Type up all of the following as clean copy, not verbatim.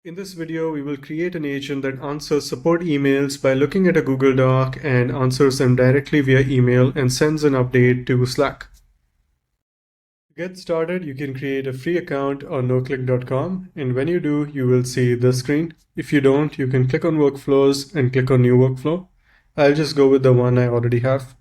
In this video, we will create an agent that answers support emails by looking at a Google Doc and answers them directly via email and sends an update to Slack. To get started, you can create a free account on noclick.com, and when you do, you will see this screen. If you don't, you can click on Workflows and click on New Workflow. I'll just go with the one I already have.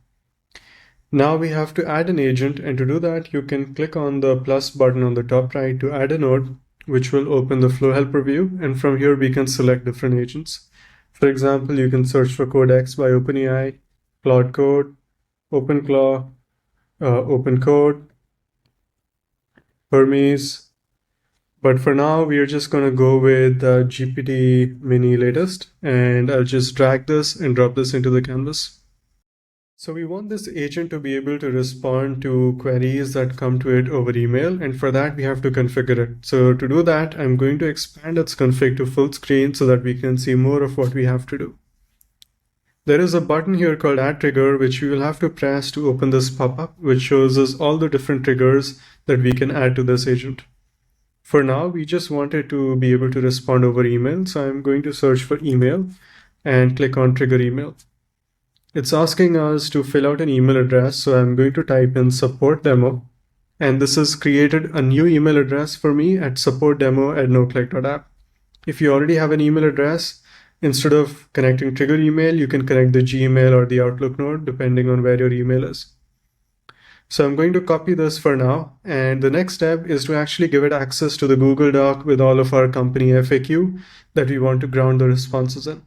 Now we have to add an agent, and to do that, you can click on the plus button on the top right to add a node, which will open the flow helper view, and from here we can select different agents. For example, you can search for Codex by OpenAI, Claude Code, OpenClaw, OpenCode, Hermes, but for now we are just going to go with GPT-mini latest, and I'll just drag this and drop this into the canvas. So we want this agent to be able to respond to queries that come to it over email, and for that we have to configure it. So to do that, I'm going to expand its config to full screen so that we can see more of what we have to do. There is a button here called Add Trigger, which we will have to press to open this pop-up, which shows us all the different triggers that we can add to this agent. For now, we just want it to be able to respond over email, so I'm going to search for email and click on Trigger Email. It's asking us to fill out an email address, so I'm going to type in support demo, and this has created a new email address for me at supportdemo@noclick.app. If you already have an email address, instead of connecting Trigger Email, you can connect the Gmail or the Outlook node, depending on where your email is. So I'm going to copy this for now, and the next step is to actually give it access to the Google Doc with all of our company FAQ that we want to ground the responses in.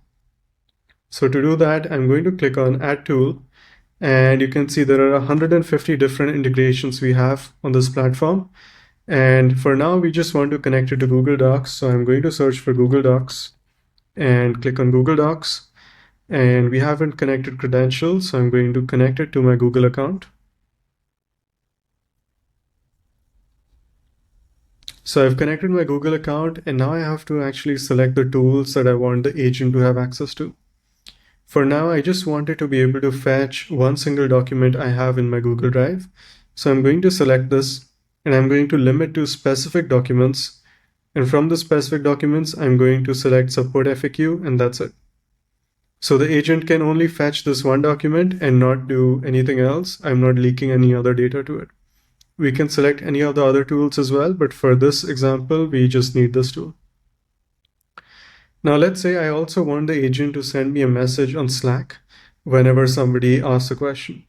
So to do that, I'm going to click on Add Tool, and you can see there are 150 different integrations we have on this platform. And for now, we just want to connect it to Google Docs. So I'm going to search for Google Docs and click on Google Docs. And we haven't connected credentials, so I'm going to connect it to my Google account. So I've connected my Google account, and now I have to actually select the tools that I want the agent to have access to. For now, I just wanted to be able to fetch one single document I have in my Google Drive. So I'm going to select this, and I'm going to limit to specific documents. And from the specific documents, I'm going to select support FAQ, and that's it. So the agent can only fetch this one document and not do anything else. I'm not leaking any other data to it. We can select any of the other tools as well, but for this example, we just need this tool. Now let's say I also want the agent to send me a message on Slack whenever somebody asks a question.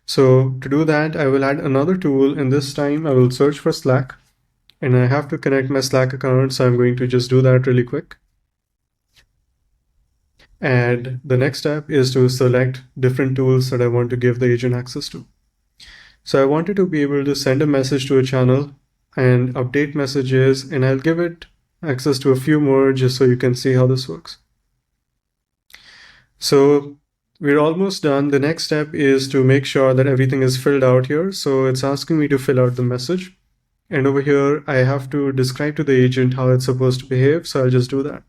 So to do that, I will add another tool, and this time I will search for Slack, and I have to connect my Slack account, so I'm going to just do that really quick. And the next step is to select different tools that I want to give the agent access to. So I wanted to be able to send a message to a channel and update messages, and I'll give it access to a few more just so you can see how this works. So we're almost done. The next step is to make sure that everything is filled out here. So it's asking me to fill out the message. And over here, I have to describe to the agent how it's supposed to behave. So I'll just do that.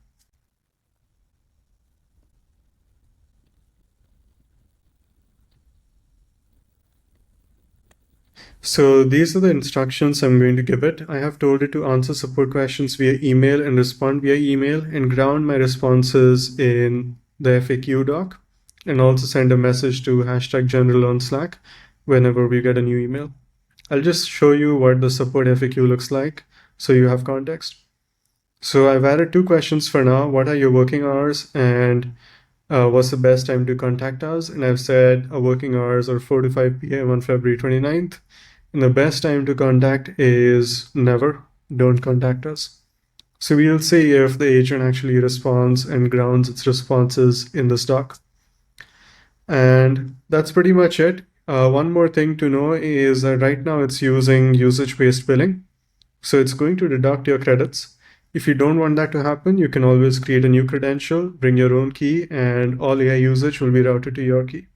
So these are the instructions I'm going to give it. I have told it to answer support questions via email and respond via email, and ground my responses in the FAQ doc, and also send a message to #general on Slack whenever we get a new email. I'll just show you what the support FAQ looks like so you have context. So I've added two questions for now. What are your working hours, and what's the best time to contact us? And I've said our working hours are 4 to 5 p.m. on February 29th. And the best time to contact is never. Don't contact us. So we'll see if the agent actually responds and grounds its responses in this doc. And that's pretty much it. One more thing to know is that right now it's using usage-based billing. So it's going to deduct your credits. If you don't want that to happen, you can always create a new credential, bring your own key, and all AI usage will be routed to your key.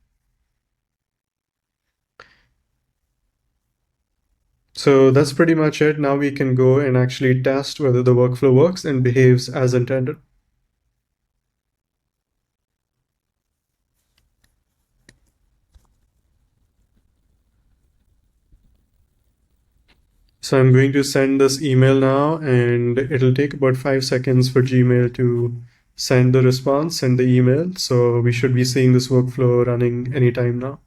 So that's pretty much it. Now we can go and actually test whether the workflow works and behaves as intended. So I'm going to send this email now, and it'll take about 5 seconds for Gmail to send the response, send the email. So we should be seeing this workflow running anytime now.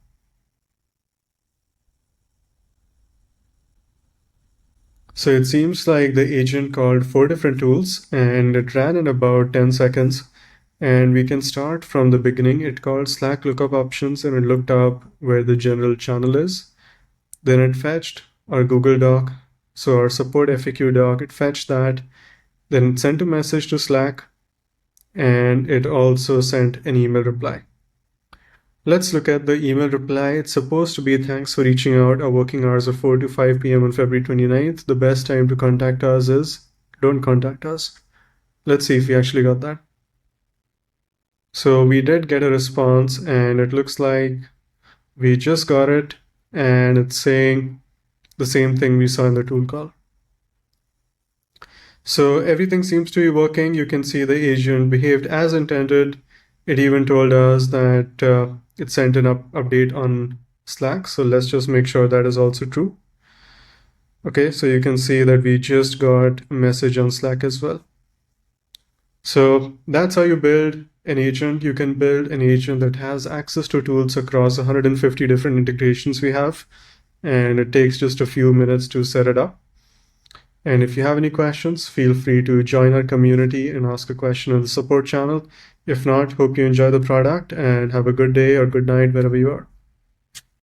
So it seems like the agent called 4 different tools, and it ran in about 10 seconds. And we can start from the beginning. It called Slack lookup options, and it looked up where the general channel is. Then it fetched our Google Doc, so our support FAQ doc, it fetched that. Then it sent a message to Slack, and it also sent an email reply. Let's look at the email reply. It's supposed to be thanks for reaching out. Our working hours are 4 to 5 p.m. on February 29th. The best time to contact us is don't contact us. Let's see if we actually got that. So we did get a response, and it looks like we just got it, and it's saying the same thing we saw in the tool call. So everything seems to be working. You can see the agent behaved as intended. It even told us that it sent an update on Slack. So let's just make sure that is also true. Okay, so you can see that we just got a message on Slack as well. So that's how you build an agent. You can build an agent that has access to tools across 150 different integrations we have, and it takes just a few minutes to set it up. And if you have any questions, feel free to join our community and ask a question on the support channel. If not, hope you enjoy the product and have a good day or good night wherever you are.